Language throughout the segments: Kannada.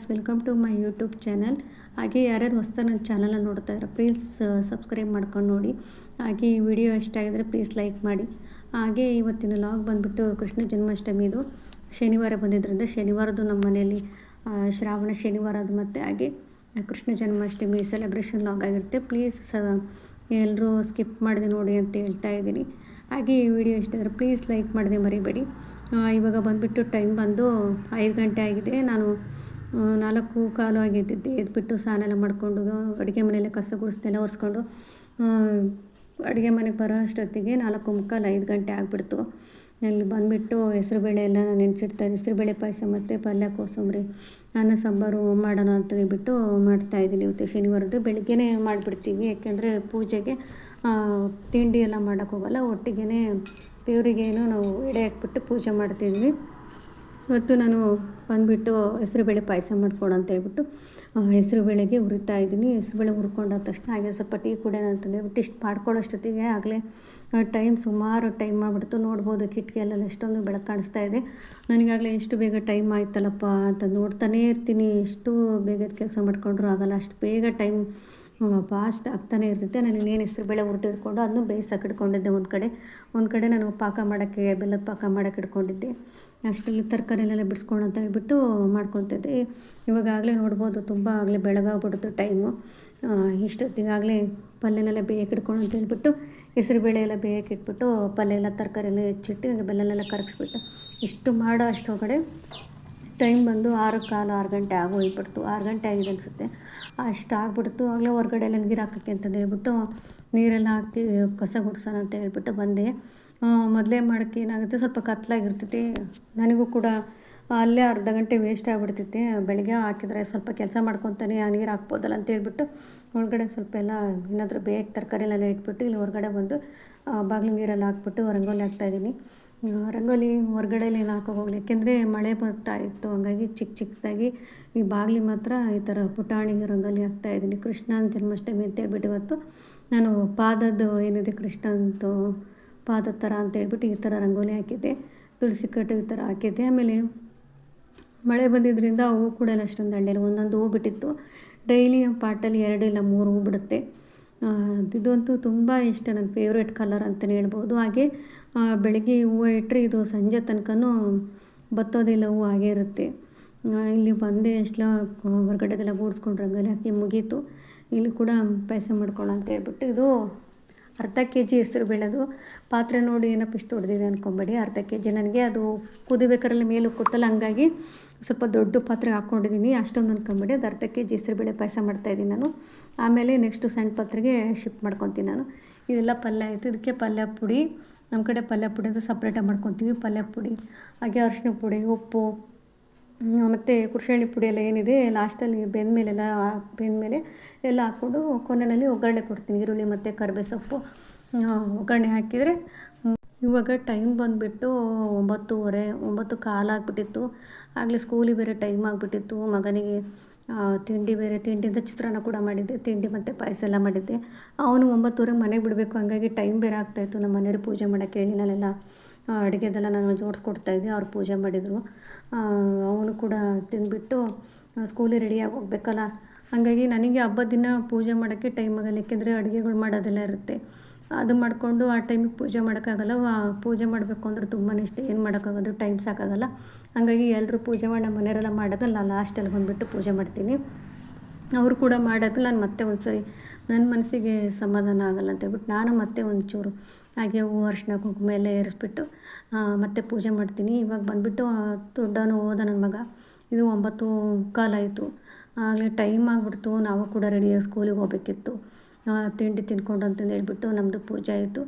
Guys, welcome to my YouTube channel. ಹಾಗೆ ಯಾರ್ಯಾರು ಹೊಸ್ದಾಗಿ ನನ್ನ ಚಾನಲ್ನ ನೋಡ್ತಾ ಇದ್ದಾರೆ ಪ್ಲೀಸ್ ಸಬ್ಸ್ಕ್ರೈಬ್ ಮಾಡ್ಕೊಂಡು ನೋಡಿ. ಹಾಗೆ ಈ ವಿಡಿಯೋ ಇಷ್ಟ ಆಗಿದ್ರೆ ಪ್ಲೀಸ್ ಲೈಕ್ ಮಾಡಿ. ಹಾಗೆ ಇವತ್ತಿನ ಲಾಗ್ ಬಂದುಬಿಟ್ಟು ಕೃಷ್ಣ ಜನ್ಮಾಷ್ಟಮಿದು ಶನಿವಾರ ಬಂದಿದ್ದರಿಂದ ಶನಿವಾರದ್ದು ನಮ್ಮ ಮನೆಯಲ್ಲಿ ಶ್ರಾವಣ ಶನಿವಾರ ಅದು ಮತ್ತು ಹಾಗೆ ಕೃಷ್ಣ ಜನ್ಮಾಷ್ಟಮಿ ಸೆಲೆಬ್ರೇಷನ್ ಲಾಗ್ ಆಗಿರುತ್ತೆ. ಪ್ಲೀಸ್ ಎಲ್ಲರೂ ಸ್ಕಿಪ್ ಮಾಡಿದೆ ನೋಡಿ ಅಂತ ಹೇಳ್ತಾ ಇದ್ದೀನಿ. ಹಾಗೆ ಈ ವಿಡಿಯೋ ಇಷ್ಟ ಆದರೆ ಪ್ಲೀಸ್ ಲೈಕ್ ಮಾಡಿದೆ ಮರಿಬೇಡಿ. ಇವಾಗ ಬಂದುಬಿಟ್ಟು ಟೈಮ್ ಬಂದು 5 ಗಂಟೆ ಆಗಿದೆ. ನಾನು 4:15 ಆಗಿದ್ದಿದ್ದೆ. ಎದ್ಬಿಟ್ಟು ಸ್ನಾನ ಎಲ್ಲ ಮಾಡಿಕೊಂಡು ಅಡುಗೆ ಮನೆಯಲ್ಲೇ ಕಸ ಗುಡಿಸ್ನೆಲ್ಲ ಒರೆಸ್ಕೊಂಡು ಅಡುಗೆ ಮನೆಗೆ ಬರೋ ಅಷ್ಟೊತ್ತಿಗೆ 4:45 5 ಗಂಟೆ ಆಗಿಬಿಡ್ತು. ಅಲ್ಲಿ ಬಂದುಬಿಟ್ಟು ಹೆಸರುಬೇಳೆ ಎಲ್ಲ ನಾನು ನೆನೆಸಿಡ್ತಾಯಿದ್ದೆ. ಹೆಸರುಬೇಳೆ ಪಾಯಸ ಮತ್ತು ಪಲ್ಯ ಕೋಸಂಬರಿ ಅನ್ನ ಸಾಂಬಾರು ಮಾಡೋಣ ಅಂತ ಹೇಳ್ಬಿಟ್ಟು ಮಾಡ್ತಾಯಿದ್ದೀನಿ. ಇವತ್ತು ಶನಿವಾರದ್ದು ಬೆಳಗ್ಗೆನೇ ಮಾಡಿಬಿಡ್ತೀವಿ, ಯಾಕೆಂದರೆ ಪೂಜೆಗೆ ತಿಂಡಿ ಎಲ್ಲ ಮಾಡೋಕ್ಕೆ ಹೋಗಲ್ಲ. ಒಟ್ಟಿಗೆ ದೇವರಿಗೇನು ನಾವು ಎಡೆ ಹಾಕ್ಬಿಟ್ಟು ಪೂಜೆ ಮಾಡ್ತಿದ್ವಿ. ಇವತ್ತು ನಾನು ಬಂದುಬಿಟ್ಟು ಹೆಸರುಬೇಳೆ ಪಾಯಸ ಮಾಡ್ಕೊಡು ಅಂತ ಹೇಳ್ಬಿಟ್ಟು ಹೆಸರುಬೇಳೆಗೆ ಹುರಿತಾ ಇದ್ದೀನಿ. ಹೆಸರುಬೇಳೆ ಹುರ್ಕೊಂಡಾದ ತಕ್ಷಣ ಹಾಗೆ ಸ್ವಲ್ಪ ಟೀ ಕುಡಿಯೋಣ ಅಂತಂದೇಳ್ಬಿಟ್ಟು ಇಷ್ಟು ಮಾಡ್ಕೊಳ್ಳೋಷ್ಟೊತ್ತಿಗೆ ಆಗಲೇ ಸುಮಾರು ಟೈಮ್ ಮಾಡಿಬಿಡ್ತು. ನೋಡ್ಬೋದು ಕಿಟಕಿಯಲ್ಲೆಲ್ಲ ಎಷ್ಟೊಂದು ಬೆಳಕು ಕಾಣಿಸ್ತಾ ಇದೆ. ನನಗಾಗಲೇ ಎಷ್ಟು ಬೇಗ ಟೈಮ್ ಆಯ್ತಲ್ಲಪ್ಪ ಅಂತ ನೋಡ್ತಾನೇ ಇರ್ತೀನಿ. ಎಷ್ಟು ಬೇಗದ ಕೆಲಸ ಮಾಡ್ಕೊಂಡ್ರೂ ಆಗಲ್ಲ, ಅಷ್ಟು ಬೇಗ ಟೈಮ್ ಫಾಸ್ಟ್ ಆಗ್ತಾನೆ ಇರ್ತೈತೆ. ನಾನು ಇನ್ನೇನು ಹೆಸರುಬೇಳೆ ಹುರಿದಿಟ್ಕೊಂಡು ಅದನ್ನು ಬೇಯಿಸೋಕೆ ಇಟ್ಕೊಂಡಿದ್ದೆ. ಒಂದು ಕಡೆ ನಾನು ಪಾಕ ಮಾಡೋಕ್ಕೆ ಬೆಲ್ಲದ ಪಾಕ ಮಾಡೋಕ್ಕೆ ಇಟ್ಕೊಂಡಿದ್ದೆ. ಅಷ್ಟರಲ್ಲಿ ತರಕಾರಿನೆಲ್ಲ ಬಿಡಿಸ್ಕೊಂಡು ಅಂತ ಹೇಳ್ಬಿಟ್ಟು ಮಾಡ್ಕೊತಿದ್ದೆ. ಇವಾಗಲೇ ನೋಡ್ಬೋದು ತುಂಬ ಆಗಲೇ ಬೆಳಗಾಗ್ಬಿಡ್ತು ಟೈಮು. ಇಷ್ಟೊತ್ತಿಗಾಗಲೇ ಪಲ್ಯನೆಲ್ಲ ಬೇಯಕ್ಕೆ ಇಟ್ಕೊಂಡು ಅಂತ ಹೇಳ್ಬಿಟ್ಟು ಹೆಸರುಬೇಳೆ ಎಲ್ಲ ಬೇಯಕ್ಕೆ ಇಟ್ಬಿಟ್ಟು ಪಲ್ಯ ಎಲ್ಲ ತರಕಾರಿ ಎಲ್ಲ ಹೆಚ್ಚಿಟ್ಟು ಬೆಲ್ಲನೆಲ್ಲ ಕರಗಿಸ್ಬಿಟ್ಟು ಇಷ್ಟು ಮಾಡೋ ಅಷ್ಟೊಳಗಡೆ ಟೈಮ್ ಬಂದು 6:15 6 ಗಂಟೆ ಆಗೋಗ್ಬಿಡ್ತು. 6 ಗಂಟೆ ಆಗಿದೆ ಅನಿಸುತ್ತೆ. ಅಷ್ಟು ಆಗ್ಬಿಡ್ತು. ಆಗಲೇ ಹೊರಗಡೆ ಎಲ್ಲ ನೀರು ಹಾಕೋಕ್ಕೆ ಅಂತಂದು ಹೇಳ್ಬಿಟ್ಟು ನೀರೆಲ್ಲ ಹಾಕಿ ಕಸ ಗುಡ್ಸೋಣ ಅಂತ ಹೇಳ್ಬಿಟ್ಟು ಬಂದೆ. ಮೊದಲೇ ಮಾಡೋಕ್ಕೆ ಏನಾಗುತ್ತೆ, ಸ್ವಲ್ಪ ಕತ್ಲಾಗಿರ್ತೈತಿ. ನನಗೂ ಕೂಡ ಅಲ್ಲೇ ಅರ್ಧ ಗಂಟೆ ವೇಸ್ಟ್ ಆಗಿಬಿಡ್ತೈತೆ. ಬೆಳಗ್ಗೆ ಹಾಕಿದರೆ ಸ್ವಲ್ಪ ಕೆಲಸ ಮಾಡ್ಕೊತಾನೆ ನೀರು ಹಾಕ್ಬೋದಲ್ಲ ಅಂತ ಹೇಳ್ಬಿಟ್ಟು ಒಳಗಡೆ ಸ್ವಲ್ಪ ಎಲ್ಲ ಏನಾದರೂ ಬೇಗ ತರಕಾರಿ ಎಲ್ಲ ಇಟ್ಬಿಟ್ಟು ಇಲ್ಲಿ ಹೊರಗಡೆ ಬಂದು ಬಾಗಿಲು ನೀರೆಲ್ಲ ಹಾಕ್ಬಿಟ್ಟು ರಂಗೋಲಿ ಹಾಕ್ತಾಯಿದ್ದೀನಿ. ರಂಗೋಲಿ ಹೊರಗಡೆಲಿ ಏನು ಹಾಕೋಗೋಗ್ಲಿ, ಯಾಕೆಂದರೆ ಮಳೆ ಬರ್ತಾಯಿತ್ತು. ಹಂಗಾಗಿ ಚಿಕ್ಕದಾಗಿ ಈ ಬಾಗಿಲಿಗೆ ಮಾತ್ರ ಈ ಥರ ಪುಟಾಣಿಗೆ ರಂಗೋಲಿ ಹಾಕ್ತಾಯಿದ್ದೀನಿ. ಕೃಷ್ಣನ ಜನ್ಮಾಷ್ಟಮಿ ಅಂತ ಹೇಳ್ಬಿಟ್ಟು ಇವತ್ತು ನಾನು ಪಾದದ್ದು ಏನಿದೆ ಕೃಷ್ಣಂದು ಪಾದದ ಥರ ಅಂತ ಹೇಳ್ಬಿಟ್ಟು ಈ ಥರ ರಂಗೋಲಿ ಹಾಕಿದ್ದೆ. ತುಳಸಿ ಕಟ್ಟು ಈ ಥರ ಹಾಕಿದ್ದೆ. ಆಮೇಲೆ ಮಳೆ ಬಂದಿದ್ದರಿಂದ ಹೂವು ಕೂಡ ಎಲ್ಲ ಅಷ್ಟೊಂದು ದಂಡೆಲ್ಲ ಒಂದೊಂದು ಹೂವು ಬಿಟ್ಟಿತ್ತು. ಡೈಲಿ ಪಾಟಲ್ಲಿ 2 ಇಲ್ಲ 3 ಹೂವು ಬಿಡುತ್ತೆ. ಇದಂತೂ ತುಂಬ ಇಷ್ಟ, ನನ್ನ ಫೇವ್ರೇಟ್ ಕಲರ್ ಅಂತಲೇ ಹೇಳ್ಬೋದು. ಹಾಗೆ ಬೆಳಗ್ಗೆ ಹೂವು ಇಟ್ಟರೆ ಇದು ಸಂಜೆ ತನಕನೂ ಬತ್ತೋದಿಲ್ಲ, ಹೂವು ಹಾಗೇ ಇರುತ್ತೆ. ಇಲ್ಲಿ ಬಂದೆ ಅಷ್ಟೆಲ್ಲ ಹೊರಗಡೆದೆಲ್ಲ ಗೂಡಿಸ್ಕೊಂಡು ರಂಗೋಲಿ ಹಾಕಿ ಮುಗೀತು. ಇಲ್ಲಿ ಕೂಡ ಪಾಯಸ ಮಾಡ್ಕೊಳ್ಳೋ ಅಂತ ಹೇಳ್ಬಿಟ್ಟು ಇದು ಅರ್ಧ kg ಹೆಸರುಬೇಳೆದು ಪಾತ್ರೆ ನೋಡಿ ಏನಪ್ಪ ಇಷ್ಟು ಹೊಡೆದಿದೆ ಅಂದ್ಕೊಂಬೇಡಿ. ಅರ್ಧ kg ನನಗೆ ಅದು ಕುದಿಬೇಕಾರಲ್ಲಿ ಮೇಲೆ ಉಕ್ಕುತ್ತಲ್ಲ, ಹಂಗಾಗಿ ಸ್ವಲ್ಪ ದೊಡ್ಡ ಪಾತ್ರೆ ಹಾಕ್ಕೊಂಡಿದ್ದೀನಿ. ಅಷ್ಟೊಂದು ಅಂದ್ಕೊಂಬೇಡಿ. ಅದು ಅರ್ಧ kg ಹೆಸರುಬೇಳೆ ಪಾಯಸ ಮಾಡ್ತಾಯಿದ್ದೀನಿ ನಾನು. ಆಮೇಲೆ ನೆಕ್ಸ್ಟು ಸಣ್ಣ ಪಾತ್ರೆಗೆ ಶಿಫ್ಟ್ ಮಾಡ್ಕೊತೀನಿ ನಾನು. ಇದೆಲ್ಲ ಪಲ್ಯ ಆಯಿತು. ಇದಕ್ಕೆ ಪಲ್ಯ ಪುಡಿ, ನಮ್ಮ ಕಡೆ ಪಲ್ಯ ಪುಡಿ ಅಂತ ಸಪ್ರೇಟಾಗಿ ಮಾಡ್ಕೊತೀವಿ. ಪಲ್ಯ ಪುಡಿ ಹಾಗೆ ಅರಿಶಿನ ಪುಡಿ, ಉಪ್ಪು ಮತ್ತು ಕುರ್ಷಣಿ ಪುಡಿ ಎಲ್ಲ ಏನಿದೆ ಲಾಸ್ಟಲ್ಲಿ ಬೆಂದಮೇಲೆ ಎಲ್ಲ ಹಾಕ್ಕೊಂಡು ಕೊನೆಯಲ್ಲಿ ಒಗ್ಗರಣೆ ಕೊಡ್ತೀನಿ. ಈರುಳ್ಳಿ ಮತ್ತು ಕರಿಬೇವು ಸೊಪ್ಪು ಒಗ್ಗರಣೆ ಹಾಕಿದರೆ. ಇವಾಗ ಟೈಮ್ ಬಂದುಬಿಟ್ಟು 9:30 9:15 ಆಗಿಬಿಟ್ಟಿತ್ತು. ಆಗಲೇ ಸ್ಕೂಲಿಗೆ ಬೇರೆ ಟೈಮ್ ಆಗಿಬಿಟ್ಟಿತ್ತು. ಮಗನಿಗೆ ತಿಂಡಿಯಿಂದ ಚಿತ್ರಾನ್ನ ಕೂಡ ಮಾಡಿದ್ದೆ. ತಿಂಡಿ ಮತ್ತು ಪಾಯಸ ಎಲ್ಲ ಮಾಡಿದ್ದೆ. ಅವನು 9:30 ಮನೆಗೆ ಬಿಡಬೇಕು, ಹಂಗಾಗಿ ಟೈಮ್ ಬೇರೆ ಆಗ್ತಾಯಿತ್ತು. ನಮ್ಮ ಮನೆಯವ್ರು ಪೂಜೆ ಮಾಡೋಕ್ಕೆ ಹೇಳಿ ನಾನೆಲ್ಲ ಅಡುಗೆದೆಲ್ಲ ನಾನು ಜೋಡಿಸ್ಕೊಡ್ತಾಯಿದ್ದೆ. ಅವ್ರು ಪೂಜೆ ಮಾಡಿದರು. ಅವನು ಕೂಡ ತಿಂದುಬಿಟ್ಟು ಸ್ಕೂಲಿಗೆ ರೆಡಿಯಾಗಿ ಹೋಗ್ಬೇಕಲ್ಲ, ಹಾಗಾಗಿ ನನಗೆ ಹಬ್ಬದ ದಿನ ಪೂಜೆ ಮಾಡೋಕ್ಕೆ ಟೈಮ್ ಆಗಲ್ಲ. ಏಕೆಂದರೆ ಅಡುಗೆಗಳು ಮಾಡೋದೆಲ್ಲ ಇರುತ್ತೆ. ಅದು ಮಾಡಿಕೊಂಡು ಆ ಟೈಮಿಗೆ ಪೂಜೆ ಮಾಡೋಕ್ಕಾಗಲ್ಲ. ಪೂಜೆ ಮಾಡಬೇಕು ಅಂದ್ರೆ ತುಂಬಾ ಇಷ್ಟ, ಏನು ಮಾಡೋಕ್ಕಾಗೋದು, ಟೈಮ್ ಸಾಕಾಗಲ್ಲ. ಹಾಗಾಗಿ ಎಲ್ಲರೂ ಪೂಜೆ ಮಾಡಿ ನಮ್ಮ ಮನೆಯವರೆಲ್ಲ ಮಾಡೋದ್ರಲ್ಲಿ ನಾನು ಲಾಸ್ಟಲ್ಲಿ ಬಂದುಬಿಟ್ಟು ಪೂಜೆ ಮಾಡ್ತೀನಿ. ಅವರು ಕೂಡ ಮಾಡೋದ್ಮೇಲೆ ನಾನು ಮತ್ತೆ ಒಂದು ಸರಿ ನನ್ನ ಮನಸ್ಸಿಗೆ ಸಮಾಧಾನ ಆಗಲ್ಲ ಅಂತ ಹೇಳ್ಬಿಟ್ಟು ನಾನು ಮತ್ತೆ ಒಂಚೂರು ಹಾಗೆ ಹೂವು ಅರಿಶಿನ ಕುಂಕುಮ ಎಲ್ಲ ಏರಿಸ್ಬಿಟ್ಟು ಮತ್ತೆ ಪೂಜೆ ಮಾಡ್ತೀನಿ. ಇವಾಗ ಬಂದುಬಿಟ್ಟು ದೊಡ್ಡವನು ಹೋದ ನನ್ನ ಮಗ. ಇದು 9:15 ಆಯಿತು. ಆಗಲೇ ಟೈಮ್ ಆಗಿಬಿಡ್ತು. ನಾವು ಕೂಡ ರೆಡಿಯಾಗಿ ಸ್ಕೂಲಿಗೆ ಹೋಗಬೇಕಿತ್ತು. ತಿಂಡಿ ತಿನ್ಕೊಂಡು ಅಂತಂದು ಹೇಳ್ಬಿಟ್ಟು ನಮ್ಮದು ಪೂಜೆ ಆಯಿತು.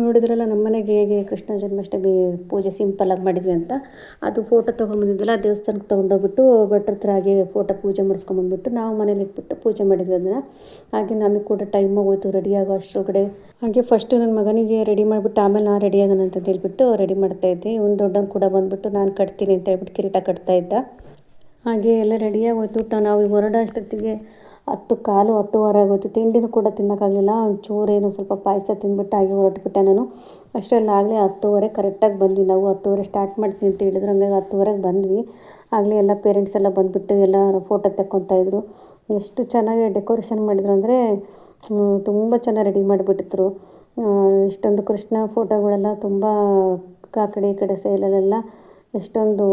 ನೋಡಿದ್ರಲ್ಲ ನಮ್ಮ ಮನೆಗೆ ಹೇಗೆ ಕೃಷ್ಣ ಜನ್ಮಾಷ್ಟಮಿ ಪೂಜೆ ಸಿಂಪಲ್ಲಾಗಿ ಮಾಡಿದ್ವಿ ಅಂತ. ಅದು ಫೋಟೋ ತೊಗೊಂಬಂದಿದ್ವಲ್ಲ, ದೇವಸ್ಥಾನಕ್ಕೆ ತೊಗೊಂಡೋಗ್ಬಿಟ್ಟು ಭಟ್ರ ಹತ್ರ ಹಾಗೆ ಫೋಟೋ ಪೂಜೆ ಮಾಡಿಸ್ಕೊಂಬಂದ್ಬಿಟ್ಟು ನಾವು ಮನೇಲಿ ಇಟ್ಬಿಟ್ಟು ಪೂಜೆ ಮಾಡಿದ್ವಿ ಅದನ್ನು. ಹಾಗೆ ನಮಗೆ ಕೂಡ ಟೈಮ್ ಆಗೋಯ್ತು ರೆಡಿ ಆಗೋ ಅಷ್ಟರೊಳಗಡೆ. ಹಾಗೆ ಫಸ್ಟು ನನ್ನ ಮಗನಿಗೆ ರೆಡಿ ಮಾಡಿಬಿಟ್ಟು ಆಮೇಲೆ ನಾನು ರೆಡಿ ಆಗೋಣ ಅಂತ ಹೇಳ್ಬಿಟ್ಟು ರೆಡಿ ಮಾಡ್ತಾಯಿದ್ದೆ. ಒಂದು ದೊಡ್ಡವನು ಕೂಡ ಬಂದುಬಿಟ್ಟು ನಾನು ಕಟ್ತೀನಿ ಅಂತ ಹೇಳ್ಬಿಟ್ಟು ಕಿರೀಟ ಕಟ್ತಾಯಿದ್ದ. ಹಾಗೆ ಎಲ್ಲ ರೆಡಿಯಾಗಿ ಹೋಯ್ತು. ನಾವು ಹೊರಡೋ ಅಷ್ಟೊತ್ತಿಗೆ 10:15 10:15 ಆಗೋಯ್ತು. ತಿಂಡಿನೂ ಕೂಡ ತಿನ್ನೋಕ್ಕಾಗಲಿಲ್ಲ. ಒಂಚೂರೇನೋ ಸ್ವಲ್ಪ ಪಾಯಸ ತಿಂದ್ಬಿಟ್ಟು ಹಾಗೆ ಹೊರಟ್ಬಿಟ್ಟೆ ನಾನು. ಅಷ್ಟರಲ್ಲಿ ಆಗಲೇ 10:15 ಕರೆಕ್ಟಾಗಿ ಬಂದ್ವಿ ನಾವು. 10:15 ಸ್ಟಾರ್ಟ್ ಮಾಡ್ತೀನಿ ಅಂತ ಹೇಳಿದ್ರು. ಹಂಗಾಗಿ 10:15ಗೆ ಬಂದ್ವಿ. ಆಗಲೇ ಎಲ್ಲ ಪೇರೆಂಟ್ಸ್ ಎಲ್ಲ ಬಂದುಬಿಟ್ಟು ಎಲ್ಲ ಫೋಟೋ ತೆಕ್ಕೊತಾಯಿದ್ರು. ಎಷ್ಟು ಚೆನ್ನಾಗಿ ಡೆಕೋರೇಷನ್ ಮಾಡಿದ್ರು ಅಂದರೆ ತುಂಬ ಚೆನ್ನಾಗಿ ರೆಡಿ ಮಾಡಿಬಿಟ್ಟಿದ್ರು. ಇಷ್ಟೊಂದು ಕೃಷ್ಣ ಫೋಟೋಗಳೆಲ್ಲ ತುಂಬ ಆ ಕಡೆ ಈ ಕಡೆ ಸೈಡಲ್ಲೆಲ್ಲ ಎಷ್ಟೊಂದು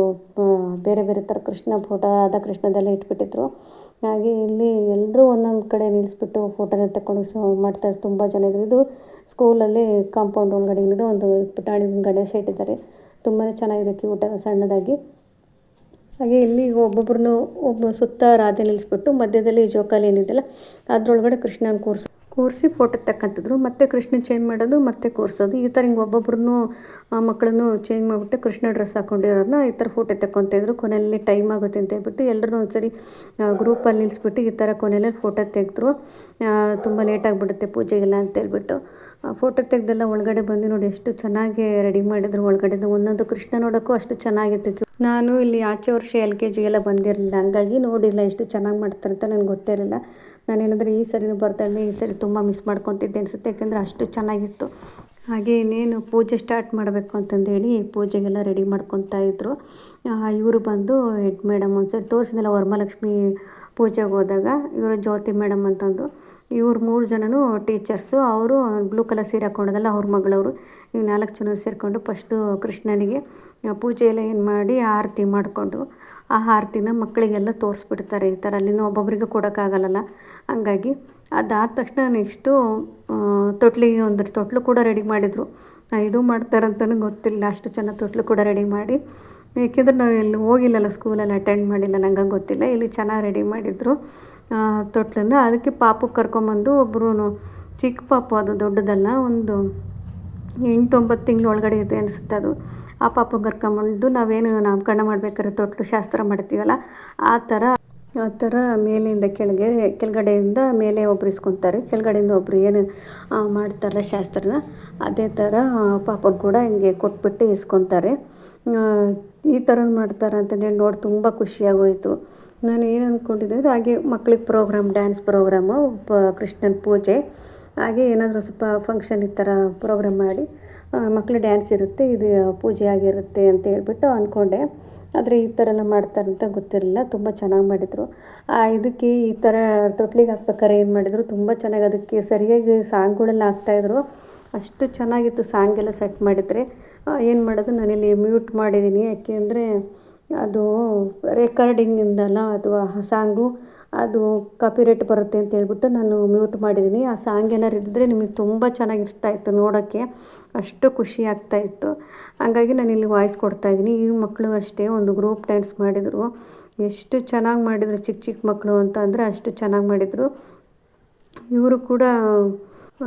ಬೇರೆ ಬೇರೆ ಥರ ಕೃಷ್ಣ ಫೋಟೋ ರಾಧಾಕೃಷ್ಣದೆಲ್ಲ ಇಟ್ಬಿಟ್ಟಿದ್ರು. ಹಾಗೆ ಇಲ್ಲಿ ಎಲ್ಲರೂ ಒಂದೊಂದು ಕಡೆ ನಿಲ್ಲಿಸ್ಬಿಟ್ಟು ಫೋಟೋನ ತಗೊಂಡು ಮಾಡ್ತಾರೆ. ತುಂಬ ಜನ ಇದ್ರು. ಇದು ಸ್ಕೂಲಲ್ಲಿ ಕಾಂಪೌಂಡ್ ಒಳಗಡೆ ಇರೋದು ಒಂದು ಪುಟಾಣಿ ಗಣೇಶ ಇಟ್ಟಿದ್ದಾರೆ. ತುಂಬಾ ಚೆನ್ನಾಗಿದೆ, ಕ್ಯೂಟಾಗಿ ಸಣ್ಣದಾಗಿ. ಹಾಗೆ ಇಲ್ಲಿ ಒಬ್ಬೊಬ್ರನ್ನೂ ಸುತ್ತ ರಾಧೆ ನಿಲ್ಲಿಸ್ಬಿಟ್ಟು ಮಧ್ಯದಲ್ಲಿ ಜೋಕಾಲಿ ಏನಿದೆಯಲ್ಲ ಅದರೊಳಗಡೆ ಕೃಷ್ಣನ ಕೂರಿಸಿ ಫೋಟೋ ತಕ್ಕಂತಿದ್ರು. ಮತ್ತು ಕೃಷ್ಣ ಚೇಂಜ್ ಮಾಡೋದು ಮತ್ತು ಕೂರಿಸೋದು ಈ ಥರ ಹಿಂಗೆ ಒಬ್ಬೊಬ್ರನ್ನೂ ಮಕ್ಕಳನ್ನು ಚೇಂಜ್ ಮಾಡಿಬಿಟ್ಟು ಕೃಷ್ಣ ಡ್ರೆಸ್ ಹಾಕ್ಕೊಂಡಿರೋರನ್ನ ಈ ಥರ ಫೋಟೋ ತಕ್ಕೊತಾಯಿದ್ರು. ಕೊನೆಯಲ್ಲಿ ಟೈಮ್ ಆಗುತ್ತೆ ಅಂತ ಹೇಳ್ಬಿಟ್ಟು ಎಲ್ಲರೂ ಒಂದ್ಸರಿ ಗ್ರೂಪಲ್ಲಿ ನಿಲ್ಲಿಸ್ಬಿಟ್ಟು ಈ ಥರ ಕೊನೆಯಲ್ಲಿ ಫೋಟೋ ತೆಗೆದ್ರು. ತುಂಬ ಲೇಟಾಗಿಬಿಡುತ್ತೆ ಪೂಜೆಗೆಲ್ಲ ಅಂತ ಹೇಳ್ಬಿಟ್ಟು ಫೋಟೋ ತೆಗೆದೆಲ್ಲ ಒಳಗಡೆ ಬಂದು ನೋಡಿ ಎಷ್ಟು ಚೆನ್ನಾಗಿ ರೆಡಿ ಮಾಡಿದ್ರು. ಒಳಗಡೆದು ಒಂದೊಂದು ಕೃಷ್ಣ ನೋಡೋಕ್ಕೂ ಅಷ್ಟು ಚೆನ್ನಾಗಿತ್ತು. ನಾನು ಇಲ್ಲಿ ಆಚೆ ವರ್ಷ LKG ಬಂದಿರಲಿಲ್ಲ, ಹಂಗಾಗಿ ನೋಡಿಲ್ಲ ಎಷ್ಟು ಚೆನ್ನಾಗಿ ಮಾಡ್ತಾರೆ ಅಂತ ನನಗೆ ಗೊತ್ತೇ ಇರಲಿಲ್ಲ. ನಾನೇನಾದರೂ ಈ ಸರಿನೂ ಬರ್ತಾಯಿದ್ದೆ, ಈ ಸರಿ ತುಂಬ ಮಿಸ್ ಮಾಡ್ಕೊತಿದ್ದೆ ಅನಿಸುತ್ತೆ, ಯಾಕೆಂದರೆ ಅಷ್ಟು ಚೆನ್ನಾಗಿತ್ತು. ಹಾಗೆ ಇನ್ನೇನು ಪೂಜೆ ಸ್ಟಾರ್ಟ್ ಮಾಡಬೇಕು ಅಂತಂದೇಳಿ ಪೂಜೆಗೆಲ್ಲ ರೆಡಿ ಮಾಡ್ಕೊತಾ ಇದ್ದರು. ಇವರು ಬಂದು ಹೆಡ್ ಮೇಡಮ್ ಒಂದ್ಸರಿ ತೋರಿಸಿದ್ನಲ್ಲ ವರಮಹಾಲಕ್ಷ್ಮಿ ಪೂಜೆಗೆ ಹೋದಾಗ, ಇವರು ಜ್ಯೋತಿ ಮೇಡಮ್ ಅಂತಂದು. ಇವ್ರು 3 ಜನನೂ ಟೀಚರ್ಸು. ಅವರು ಬ್ಲೂ ಕಲರ್ ಸೀರೆ ಹಾಕ್ಕೊಂಡೋದಲ್ಲ ಅವ್ರ ಮಗಳವರು. ಇವು 4 ಜನ ಸೇರಿಕೊಂಡು ಫಸ್ಟು ಕೃಷ್ಣನಿಗೆ ಪೂಜೆ ಎಲ್ಲ ಏನು ಮಾಡಿ ಆರತಿ ಮಾಡಿಕೊಂಡು ಆ ಆರತಿನ ಮಕ್ಕಳಿಗೆಲ್ಲ ತೋರಿಸ್ಬಿಡ್ತಾರೆ. ಈ ಥರ ಅಲ್ಲಿನೂ ಒಬ್ಬೊಬ್ಬರಿಗೆ ಕೊಡೋಕ್ಕಾಗಲ್ಲ. ಹಂಗಾಗಿ ಅದಾದ ತಕ್ಷಣ ನೆಕ್ಸ್ಟು ತೊಟ್ಲಿಗೆ ಒಂದು ತೊಟ್ಲು ಕೂಡ ರೆಡಿ ಮಾಡಿದರು. ಇದು ಮಾಡ್ತಾರಂತಲೂ ಗೊತ್ತಿಲ್ಲ, ಅಷ್ಟು ಚೆನ್ನಾಗಿ ತೊಟ್ಲು ಕೂಡ ರೆಡಿ ಮಾಡಿ. ಏಕೆಂದರೆ ನಾವು ಎಲ್ಲಿ ಹೋಗಿಲ್ಲಲ್ಲ, ಸ್ಕೂಲಲ್ಲಿ ಅಟೆಂಡ್ ಮಾಡಿಲ್ಲ, ನಂಗೆ ಗೊತ್ತಿಲ್ಲ. ಇಲ್ಲಿ ಚೆನ್ನಾಗಿ ರೆಡಿ ಮಾಡಿದರು ತೊಟ್ಲನ್ನ. ಅದಕ್ಕೆ ಪಾಪು ಕರ್ಕೊಂಬಂದು ಒಬ್ಬರು ಚಿಕ್ಕ ಪಾಪು, ಅದು ದೊಡ್ಡದಲ್ಲ, ಒಂದು 8-9 ತಿಂಗಳು ಒಳಗಡೆ ಇದೆ ಅನಿಸುತ್ತೆ ಅದು. ಆ ಪಾಪು ಕರ್ಕೊಂಬಂದು ನಾವೇನು ನಾಮಕರಣ ಮಾಡ್ಬೇಕಾದ್ರೆ ತೊಟ್ಲು ಶಾಸ್ತ್ರ ಮಾಡ್ತೀವಲ್ಲ ಆ ಥರ ಮೇಲಿಂದ ಕೆಳಗಡೆಯಿಂದ ಮೇಲೆ ಒಬ್ರು ಇಸ್ಕೊತಾರೆ, ಕೆಳಗಡೆಯಿಂದ ಒಬ್ಬರು ಏನು ಮಾಡ್ತಾರಲ್ಲ ಶಾಸ್ತ್ರನ, ಅದೇ ಥರ ಪಾಪನ ಕೂಡ ಹಿಂಗೆ ಕೊಟ್ಬಿಟ್ಟು ಇಸ್ಕೊತಾರೆ. ಈ ಥರ ಮಾಡ್ತಾರೆ ಅಂತಂದೇಳಿ ನೋಡಿ ತುಂಬ ಖುಷಿಯಾಗೋಯಿತು. ನಾನು ಏನು ಅಂದ್ಕೊಂಡಿದ್ದೆ ಅಂದರೆ ಹಾಗೆ ಮಕ್ಳಿಗೆ ಪ್ರೋಗ್ರಾಮ್, ಡ್ಯಾನ್ಸ್ ಪ್ರೋಗ್ರಾಮು, ಕೃಷ್ಣನ ಪೂಜೆ, ಹಾಗೆ ಏನಾದರೂ ಸ್ವಲ್ಪ ಫಂಕ್ಷನ್ ಈ ಥರ ಪ್ರೋಗ್ರಾಮ್ ಮಾಡಿ ಮಕ್ಳು ಡ್ಯಾನ್ಸ್ ಇರುತ್ತೆ, ಇದು ಪೂಜೆ ಆಗಿರುತ್ತೆ ಅಂತ ಹೇಳ್ಬಿಟ್ಟು ಅಂದ್ಕೊಂಡೆ. ಆದರೆ ಈ ಥರ ಎಲ್ಲ ಮಾಡ್ತಾರಂತ ಗೊತ್ತಿರಲಿಲ್ಲ. ತುಂಬ ಚೆನ್ನಾಗಿ ಮಾಡಿದರು. ಇದಕ್ಕೆ ಈ ಥರ ತೊಟ್ಲಿಗೆ ಹಾಕ್ಬೇಕಾರೆ ಏನು ಮಾಡಿದರು, ತುಂಬ ಚೆನ್ನಾಗಿ ಅದಕ್ಕೆ ಸರಿಯಾಗಿ ಸಾಂಗ್ಗಳೆಲ್ಲ ಹಾಕ್ತಾಯಿದ್ರು. ಅಷ್ಟು ಚೆನ್ನಾಗಿತ್ತು ಸಾಂಗೆಲ್ಲ ಸೆಟ್ ಮಾಡಿದರೆ. ಏನು ಮಾಡೋದು, ನಾನಿಲ್ಲಿ ಮ್ಯೂಟ್ ಮಾಡಿದ್ದೀನಿ, ಯಾಕೆ ಅಂದರೆ ಅದು ರೆಕಾರ್ಡಿಂಗಿಂದಲ್ಲ, ಅದು ಆ ಸಾಂಗು ಅದು ಕಾಪಿರೈಟ್ ಬರುತ್ತೆ ಅಂತ ಹೇಳ್ಬಿಟ್ಟು ನಾನು ಮ್ಯೂಟ್ ಮಾಡಿದ್ದೀನಿ. ಆ ಸಾಂಗ್ ಏನಾರು ಇದ್ದರೆ ನಿಮಗೆ ತುಂಬ ಚೆನ್ನಾಗಿರ್ತಾಯಿತ್ತು ನೋಡೋಕ್ಕೆ, ಅಷ್ಟು ಖುಷಿ ಆಗ್ತಾಯಿತ್ತು. ಹಂಗಾಗಿ ನಾನು ಇಲ್ಲಿ ವಾಯ್ಸ್ ಕೊಡ್ತಾಯಿದ್ದೀನಿ. ಈ ಮಕ್ಕಳು ಅಷ್ಟೇ ಒಂದು ಗ್ರೂಪ್ ಡ್ಯಾನ್ಸ್ ಮಾಡಿದರು. ಎಷ್ಟು ಚೆನ್ನಾಗಿ ಮಾಡಿದರು, ಚಿಕ್ಕ ಚಿಕ್ಕ ಮಕ್ಕಳು ಅಂತ ಅಂದರೆ ಅಷ್ಟು ಚೆನ್ನಾಗಿ ಮಾಡಿದರು. ಇವರು ಕೂಡ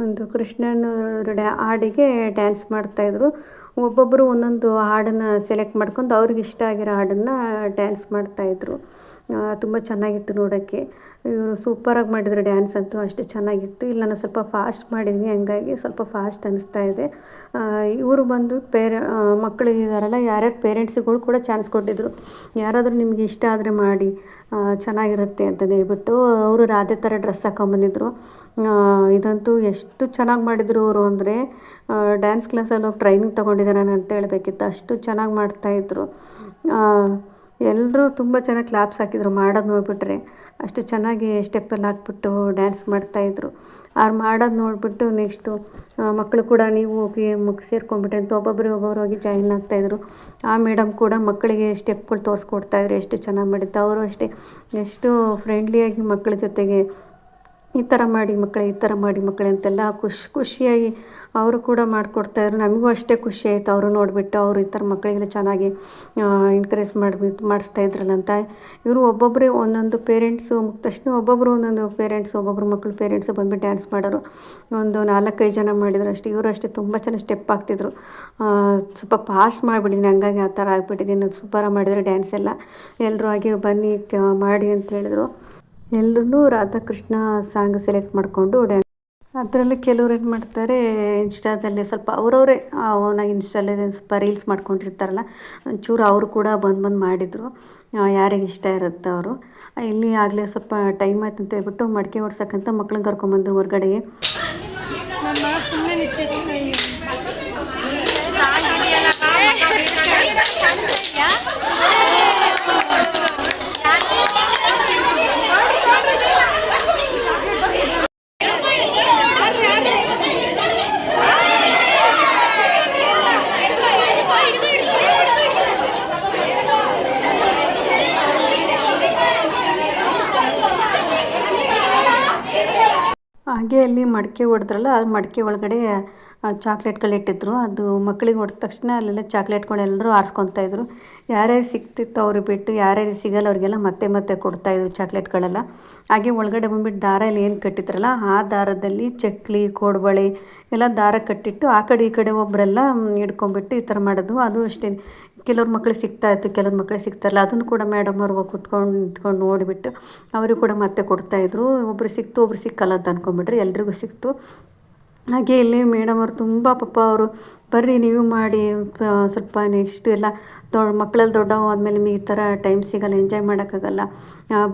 ಒಂದು ಕೃಷ್ಣನ ಹಾಡಿಗೆ ಡ್ಯಾನ್ಸ್ ಮಾಡ್ತಾಯಿದ್ರು. ಒಬ್ಬೊಬ್ಬರು ಒಂದೊಂದು ಹಾಡನ್ನು ಸೆಲೆಕ್ಟ್ ಮಾಡ್ಕೊಂಡು ಅವ್ರಿಗೆ ಇಷ್ಟ ಆಗಿರೋ ಹಾಡನ್ನು ಡ್ಯಾನ್ಸ್ ಮಾಡ್ತಾಯಿದ್ರು. ತುಂಬ ಚೆನ್ನಾಗಿತ್ತು ನೋಡೋಕ್ಕೆ. ಇವರು ಸೂಪರಾಗಿ ಮಾಡಿದರು ಡ್ಯಾನ್ಸ್ ಅಂತೂ, ಅಷ್ಟು ಚೆನ್ನಾಗಿತ್ತು. ಇಲ್ಲಿ ನಾನು ಸ್ವಲ್ಪ ಫಾಸ್ಟ್ ಮಾಡಿದ್ದೀನಿ, ಹಂಗಾಗಿ ಸ್ವಲ್ಪ ಫಾಸ್ಟ್ ಅನ್ನಿಸ್ತಾ ಇದೆ. ಇವರು ಬಂದು ಮಕ್ಕಳಿಗಿದಾರಲ್ಲ, ಯಾರ್ಯಾರು ಪೇರೆಂಟ್ಸ್ಗಳು ಕೂಡ ಚಾನ್ಸ್ ಕೊಟ್ಟಿದ್ದರು, ಯಾರಾದರೂ ನಿಮಗೆ ಇಷ್ಟ ಆದರೆ ಮಾಡಿ ಚೆನ್ನಾಗಿರುತ್ತೆ ಅಂತಂದು ಹೇಳ್ಬಿಟ್ಟು. ಅವರು ರಾಧೆ ಥರ ಡ್ರೆಸ್ ಹಾಕೊಂಬಂದಿದ್ರು. ಇದಂತೂ ಎಷ್ಟು ಚೆನ್ನಾಗಿ ಮಾಡಿದರು ಅವರು ಅಂದರೆ, ಡ್ಯಾನ್ಸ್ ಕ್ಲಾಸಲ್ಲಿ ಹೋಗಿ ಟ್ರೈನಿಂಗ್ ತೊಗೊಂಡಿದ್ದಾರೆ ಅಂತ ಹೇಳಬೇಕಿತ್ತು, ಅಷ್ಟು ಚೆನ್ನಾಗಿ ಮಾಡ್ತಾಯಿದ್ರು. ಎಲ್ಲರೂ ತುಂಬ ಚೆನ್ನಾಗಿ ಕ್ಲಾಪ್ಸ್ ಹಾಕಿದ್ರು ಮಾಡೋದು ನೋಡಿಬಿಟ್ರೆ. ಅಷ್ಟು ಚೆನ್ನಾಗಿ ಸ್ಟೆಪ್ಪೆಲ್ಲ ಹಾಕ್ಬಿಟ್ಟು ಡ್ಯಾನ್ಸ್ ಮಾಡ್ತಾಯಿದ್ರು. ಅವ್ರು ಮಾಡೋದು ನೋಡಿಬಿಟ್ಟು ನೆಕ್ಸ್ಟು ಮಕ್ಕಳು ಕೂಡ ನೀವು ಹೋಗಿ ಸೇರ್ಕೊಂಡ್ಬಿಟ್ರೆ ಅಂತ ಒಬ್ಬೊಬ್ಬರು ಹೋಗಿ ಜಾಯಿನ್ ಆಗ್ತಾಯಿದ್ರು. ಆ ಮೇಡಮ್ ಕೂಡ ಮಕ್ಕಳಿಗೆ ಸ್ಟೆಪ್ಗಳು ತೋರಿಸ್ಕೊಡ್ತಾಯಿದ್ರು, ಎಷ್ಟು ಚೆನ್ನಾಗಿ ಮಾಡಿತ್ತು. ಅವರು ಅಷ್ಟೇ ಎಷ್ಟು ಫ್ರೆಂಡ್ಲಿಯಾಗಿ ಮಕ್ಕಳ ಜೊತೆಗೆ ಈ ಥರ ಮಾಡಿ ಮಕ್ಕಳೇ, ಈ ಥರ ಮಾಡಿ ಮಕ್ಕಳೇ ಅಂತೆಲ್ಲ ಖುಷಿಯಾಗಿ ಅವರು ಕೂಡ ಮಾಡಿಕೊಡ್ತಾಯಿದ್ರು. ನಮಗೂ ಅಷ್ಟೇ ಖುಷಿ ಆಯಿತು ಅವರು ನೋಡಿಬಿಟ್ಟು. ಅವರು ಈ ಥರ ಮಕ್ಕಳಿಗೆಲ್ಲ ಚೆನ್ನಾಗಿ ಎನ್ಕರೇಜ್ ಮಾಡಿಸ್ತಾ ಇದ್ರಲ್ಲ ಅಂತ. ಇವರು ಒಬ್ಬೊಬ್ಬರೇ ಒಂದೊಂದು ಪೇರೆಂಟ್ಸು ಮುಗಿದ ತಕ್ಷಣ ಒಬ್ಬೊಬ್ಬರು ಒಂದೊಂದು ಪೇರೆಂಟ್ಸು, ಒಬ್ಬೊಬ್ಬರು ಮಕ್ಕಳು ಪೇರೆಂಟ್ಸು ಬಂದುಬಿಟ್ಟು ಡ್ಯಾನ್ಸ್ ಮಾಡೋರು. ಒಂದು 4-5 ಜನ ಮಾಡಿದ್ರು ಅಷ್ಟೇ. ಇವರು ಅಷ್ಟೇ ತುಂಬ ಚೆನ್ನಾಗಿ ಸ್ಟೆಪ್ ಹಾಕ್ತಿದ್ರು. ಸ್ವಲ್ಪ ಫಾಸ್ಟ್ ಮಾಡಿಬಿಟ್ಟಿದ್ದೀನಿ, ಹಂಗಾಗಿ ಆ ಥರ ಆಗಿಬಿಟ್ಟಿದ್ದೀನಿ. ಸೂಪರಾಗಿ ಮಾಡಿದ್ರು ಡ್ಯಾನ್ಸ್ ಎಲ್ಲ. ಎಲ್ಲರೂ ಹಾಗೆ ಬನ್ನಿ ಮಾಡಿ ಅಂತ ಹೇಳಿದ್ರು. ಎಲ್ಲರೂ ರಾಧಾಕೃಷ್ಣ ಸಾಂಗ್ ಸೆಲೆಕ್ಟ್ ಮಾಡಿಕೊಂಡು ಡ್ಯಾನ್ಸ್. ಅದರಲ್ಲಿ ಕೆಲವ್ರು ಏನು ಮಾಡ್ತಾರೆ, ಇನ್ಸ್ಟಾದಲ್ಲಿ ಸ್ವಲ್ಪ ಅವರವರೇ ಓನಾಗಿ ಇನ್ಸ್ಟಾದಲ್ಲಿ ಸ್ವಲ್ಪ ರೀಲ್ಸ್ ಮಾಡ್ಕೊಂಡಿರ್ತಾರಲ್ಲ, ಒಂಚೂರು ಅವರು ಕೂಡ ಬಂದು ಮಾಡಿದರು. ಯಾರಿಗೆ ಇಷ್ಟ ಇರುತ್ತೆ ಅವರು. ಇಲ್ಲಿ ಆಗಲೇ ಸ್ವಲ್ಪ ಟೈಮ್ ಆಯ್ತು ಅಂತ ಹೇಳ್ಬಿಟ್ಟು ಮಡಿಕೆ ಓಡ್ಸೋಕ್ಕಂತ ಮಕ್ಳನ್ನ ಕರ್ಕೊಂಬಂದರು ಹೊರಗಡೆಗೆ. ಹಾಗೆ ಅಲ್ಲಿ ಮಡಿಕೆ ಹೊಡೆದ್ರಲ್ಲ, ಅದು ಮಡಿಕೆ ಒಳಗಡೆ ಚಾಕ್ಲೇಟ್ಗಳಿಟ್ಟಿದ್ರು. ಅದು ಮಕ್ಕಳಿಗೆ ಹೊಡೆದ ತಕ್ಷಣ ಅಲ್ಲೆಲ್ಲ ಚಾಕ್ಲೇಟ್ಗಳೆಲ್ಲರೂ ಆರಿಸ್ಕೊತಾಯಿದ್ರು. ಯಾರ್ಯಾರು ಸಿಗ್ತಿತ್ತು ಅವ್ರಿಗೆ ಬಿಟ್ಟು, ಯಾರ್ಯಾರು ಸಿಗಲ್ಲ ಅವರಿಗೆಲ್ಲ ಮತ್ತೆ ಮತ್ತೆ ಕೊಡ್ತಾಯಿದ್ರು ಚಾಕ್ಲೇಟ್ಗಳೆಲ್ಲ. ಹಾಗೆ ಒಳಗಡೆ ಬಂದುಬಿಟ್ಟು ದಾರ ಎಲ್ಲ ಏನು ಕಟ್ಟಿದ್ರಲ್ಲ, ಆ ದಾರದಲ್ಲಿ ಚಕ್ಲಿ, ಕೋಡ್ಬಳೆ ಎಲ್ಲ ದಾರ ಕಟ್ಟಿಟ್ಟು ಆ ಕಡೆ ಈ ಕಡೆ ಒಬ್ಬರೆಲ್ಲ ಹಿಡ್ಕೊಂಬಿಟ್ಟು ಈ ಥರ ಮಾಡೋದು. ಅದು ಅಷ್ಟೇ, ಕೆಲವ್ರ ಮಕ್ಳಿಗೆ ಸಿಗ್ತಾಯಿತ್ತು, ಕೆಲವ್ರ ಮಕ್ಳಿಗೆ ಸಿಗ್ತಾಯಿಲ್ಲ. ಅದನ್ನು ಕೂಡ ಮೇಡಮ್ ಅವ್ರು ಕೂತ್ಕೊಂಡು ನಿಂತ್ಕೊಂಡು ನೋಡಿಬಿಟ್ಟು ಅವ್ರಿಗೆ ಕೂಡ ಮತ್ತೆ ಕೊಡ್ತಾಯಿದ್ರು. ಒಬ್ರು ಸಿಕ್ತು, ಒಬ್ರು ಸಿಕ್ಕಲ್ಲ ಅಂತ ಅಂದ್ಕೊಂಬಿಟ್ರೆ ಎಲ್ರಿಗೂ ಸಿಕ್ತು. ಹಾಗೆ ಇಲ್ಲಿ ಮೇಡಮ್ ಅವರು ತುಂಬ ಪಾಪ ಅವರು, ಬರ್ರಿ ನೀವು ಮಾಡಿ ಸ್ವಲ್ಪ ನೆಕ್ಸ್ಟ್ ಎಲ್ಲ ಮಕ್ಕಳಲ್ಲಿ ದೊಡ್ಡವು ಆದಮೇಲೆ ನಿಮಗೆ ಈ ಥರ ಟೈಮ್ ಸಿಗಲ್ಲ, ಎಂಜಾಯ್ ಮಾಡೋಕ್ಕಾಗಲ್ಲ,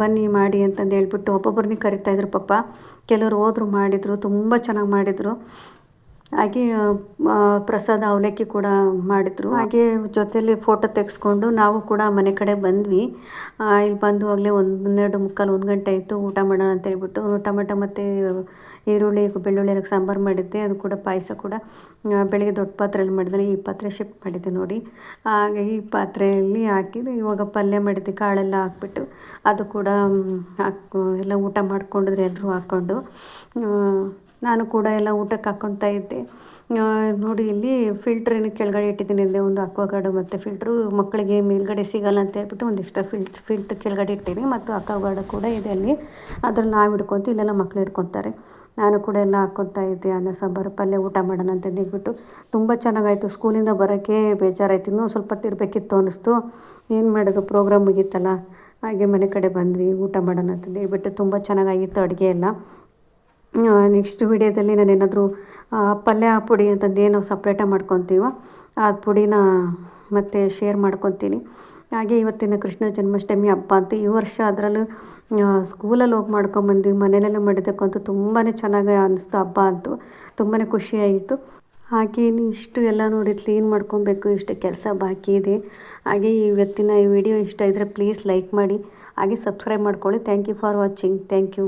ಬನ್ನಿ ಮಾಡಿ ಅಂತಂದು ಹೇಳ್ಬಿಟ್ಟು ಒಬ್ಬೊಬ್ಬರನ್ನೇ ಕರಿತಾಯಿದ್ರು ಪಾಪ. ಕೆಲವರು ಹೋದ್ರು, ಮಾಡಿದರು, ತುಂಬ ಚೆನ್ನಾಗಿ ಮಾಡಿದರು. ಹಾಗೆ ಪ್ರಸಾದ ಅವಲಕ್ಕಿ ಕೂಡ ಮಾಡಿದರು. ಹಾಗೆ ಜೊತೆಯಲ್ಲಿ ಫೋಟೋ ತೆಗೆಸ್ಕೊಂಡು ನಾವು ಕೂಡ ಮನೆ ಕಡೆ ಬಂದ್ವಿ. ಇಲ್ಲಿ ಬಂದು ಆಗಲೇ 1:45 ಗಂಟೆ ಆಯಿತು. ಊಟ ಮಾಡೋಣ ಅಂತ ಹೇಳ್ಬಿಟ್ಟು ಟೊಮೆಟೊ ಮತ್ತು ಈರುಳ್ಳಿ, ಬೆಳ್ಳುಳ್ಳಿ ಎಲ್ಲ ಸಾಂಬಾರು ಮಾಡಿದ್ದೆ. ಅದು ಕೂಡ ಪಾಯಸ ಕೂಡ ಬೆಳಗ್ಗೆ ದೊಡ್ಡ ಪಾತ್ರೆಯಲ್ಲಿ ಮಾಡಿದ್ರೆ, ಈ ಪಾತ್ರೆ ಶಿಫ್ಟ್ ಮಾಡಿದ್ದೆ ನೋಡಿ. ಹಾಗೆ ಈ ಪಾತ್ರೆಯಲ್ಲಿ ಹಾಕಿದ್ದು ಇವಾಗ ಪಲ್ಯ ಮಾಡಿದ್ದೆ, ಕಾಳೆಲ್ಲ ಹಾಕ್ಬಿಟ್ಟು ಅದು ಕೂಡ ಎಲ್ಲ ಊಟ ಮಾಡ್ಕೊಂಡಿದ್ರೆ ಎಲ್ಲರೂ ಹಾಕ್ಕೊಂಡು. ನಾನು ಕೂಡ ಎಲ್ಲ ಊಟಕ್ಕೆ ಹಾಕ್ಕೊಳ್ತಾ ಇದ್ದೆ ನೋಡಿ. ಇಲ್ಲಿ ಫಿಲ್ಟ್ರೇನು ಕೆಳಗಡೆ ಇಟ್ಟಿದ್ದೀನಿ ಅಂದೆ, ಒಂದು ಅಕ್ವಾಗಾರ್ಡು ಮತ್ತು ಫಿಲ್ಟ್ರು. ಮಕ್ಕಳಿಗೆ ಮೇಲ್ಗಡೆ ಸಿಗಲ್ಲ ಅಂತ ಹೇಳ್ಬಿಟ್ಟು ಒಂದು ಎಕ್ಸ್ಟ್ರಾ ಫಿಲ್ಟ್ರ್ ಕೆಳಗಡೆ ಇಟ್ಟಿದ್ದೀನಿ. ಮತ್ತು ಅಕ್ವಾಗಾರ್ಡು ಕೂಡ ಇದೆ ಅಲ್ಲಿ, ಅದ್ರಲ್ಲಿ ನಾವು ಹಿಡ್ಕೊತೀವಿ, ಇಲ್ಲೆಲ್ಲ ಮಕ್ಳು ಹಿಡ್ಕೊತಾರೆ. ನಾನು ಕೂಡ ಎಲ್ಲ ಹಾಕ್ಕೊತಾ ಇದ್ದೆ. ಅನ್ನ ಸಾಂಬಾರು ಪಲ್ಯ ಊಟ ಮಾಡೋಣ ಅಂತ ಹೇಳ್ಬಿಟ್ಟು ತುಂಬ ಚೆನ್ನಾಗಾಯಿತು. ಸ್ಕೂಲಿಂದ ಬರೋಕ್ಕೆ ಬೇಜಾರಾಯ್ತು, ಇನ್ನೂ ಸ್ವಲ್ಪ ತಿರ್ಬೇಕಿತ್ತು ಅನ್ನಿಸ್ತು. ಏನು ಮಾಡೋದು, ಪ್ರೋಗ್ರಾಮ್ ಮುಗೀತಲ್ಲ. ಹಾಗೆ ಮನೆ ಕಡೆ ಬಂದ್ವಿ, ಊಟ ಮಾಡೋಣ ಅಂತ ಹೇಳ್ಬಿಟ್ಟು. ತುಂಬ ಚೆನ್ನಾಗಾಗಿತ್ತು ಅಡುಗೆ ಎಲ್ಲ. ನೆಕ್ಸ್ಟ್ ವಿಡಿಯೋದಲ್ಲಿ ನಾನೇನಾದರೂ ಪಲ್ಯ ಪುಡಿ ಅಂತಂದೇನು ಸಪ್ರೇಟಾಗಿ ಮಾಡ್ಕೊತೀವೋ ಆ ಪುಡಿನ ಮತ್ತೆ ಶೇರ್ ಮಾಡ್ಕೊತೀನಿ. ಹಾಗೆ ಇವತ್ತಿನ ಕೃಷ್ಣ ಜನ್ಮಾಷ್ಟಮಿ ಹಬ್ಬ ಅಂತ ಈ ವರ್ಷ ಅದರಲ್ಲೂ ಸ್ಕೂಲಲ್ಲಿ ಹೋಗಿ ಮಾಡ್ಕೊಂಬಂದ್ವಿ. ಮನೆಯಲ್ಲೆಲ್ಲ ಮಾಡಿದ್ದಕ್ಕಂತೂ ತುಂಬಾ ಚೆನ್ನಾಗಿ ಅನ್ನಿಸ್ತು. ಹಬ್ಬ ಅಂತೂ ತುಂಬಾ ಖುಷಿಯಾಯಿತು. ಹಾಗೆ ಇಷ್ಟು ಎಲ್ಲ ನೋಡಿ ಕ್ಲೀನ್ ಮಾಡ್ಕೊಬೇಕು, ಇಷ್ಟು ಕೆಲಸ ಬಾಕಿ ಇದೆ. ಹಾಗೆ ಇವತ್ತಿನ ಈ ವಿಡಿಯೋ ಇಷ್ಟ ಇದ್ದರೆ ಪ್ಲೀಸ್ ಲೈಕ್ ಮಾಡಿ, ಹಾಗೆ ಸಬ್ಸ್ಕ್ರೈಬ್ ಮಾಡ್ಕೊಳ್ಳಿ. Thank you for watching. Thank you.